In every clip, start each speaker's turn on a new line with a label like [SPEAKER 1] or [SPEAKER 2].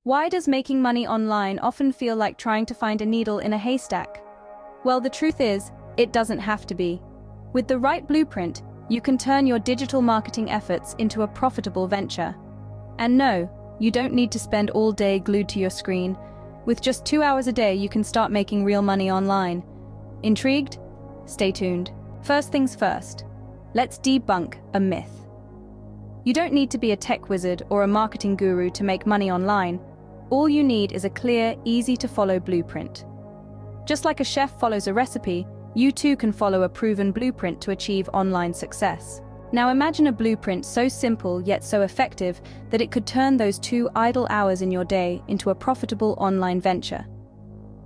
[SPEAKER 1] Why does making money online often feel like trying to find a needle in a haystack? Well, the truth is, it doesn't have to be. With the right blueprint, you can turn your digital marketing efforts into a profitable venture. And no, you don't need to spend all day glued to your screen. With just 2 hours a day, you can start making real money online. Intrigued? Stay tuned. First things first, let's debunk a myth. You don't need to be a tech wizard or a marketing guru to make money online. All you need is a clear, easy-to-follow blueprint. Just like a chef follows a recipe, you too can follow a proven blueprint to achieve online success. Now imagine a blueprint so simple yet so effective that it could turn those 2 idle hours in your day into a profitable online venture.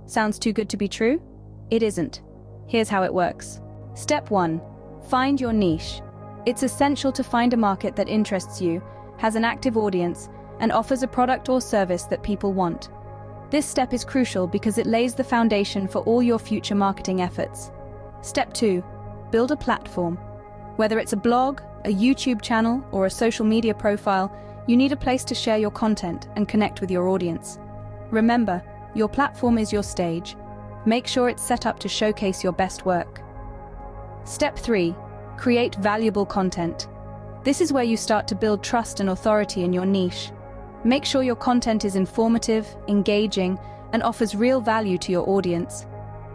[SPEAKER 1] Sounds too good to be true? It isn't. Here's how it works. Step 1. Find your niche. It's essential to find a market that interests you, has an active audience, and offers a product or service that people want. This step is crucial because it lays the foundation for all your future marketing efforts. Step 2. Build a platform. Whether it's a blog, a YouTube channel, or a social media profile, you need a place to share your content and connect with your audience. Remember, your platform is your stage. Make sure it's set up to showcase your best work. Step 3. Create valuable content. This is where you start to build trust and authority in your niche. Make sure your content is informative, engaging, and offers real value to your audience.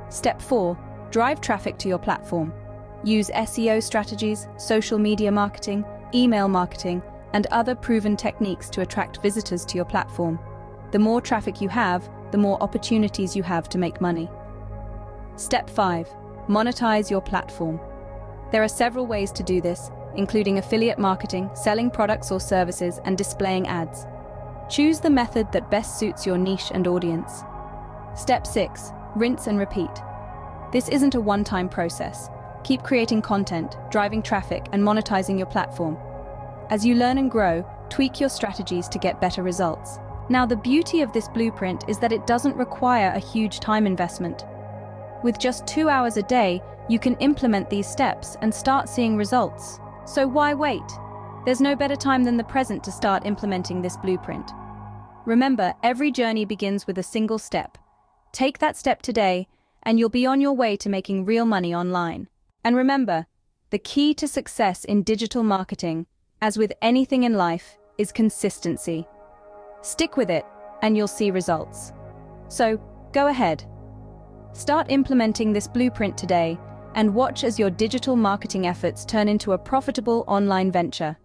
[SPEAKER 1] Step 4. Drive traffic to your platform. Use SEO strategies, social media marketing, email marketing, and other proven techniques to attract visitors to your platform. The more traffic you have, the more opportunities you have to make money. Step 5. Monetize your platform. There are several ways to do this, including affiliate marketing, selling products or services, and displaying ads. Choose the method that best suits your niche and audience. Step 6. Rinse and repeat. This isn't a one-time process. Keep creating content, driving traffic, and monetizing your platform. As you learn and grow, tweak your strategies to get better results. Now, the beauty of this blueprint is that it doesn't require a huge time investment. With just 2 hours a day, you can implement these steps and start seeing results. So why wait? There's no better time than the present to start implementing this blueprint. Remember, every journey begins with a single step. Take that step today, and you'll be on your way to making real money online. And remember, the key to success in digital marketing, as with anything in life, is consistency. Stick with it, and you'll see results. So, go ahead. Start implementing this blueprint today, and watch as your digital marketing efforts turn into a profitable online venture.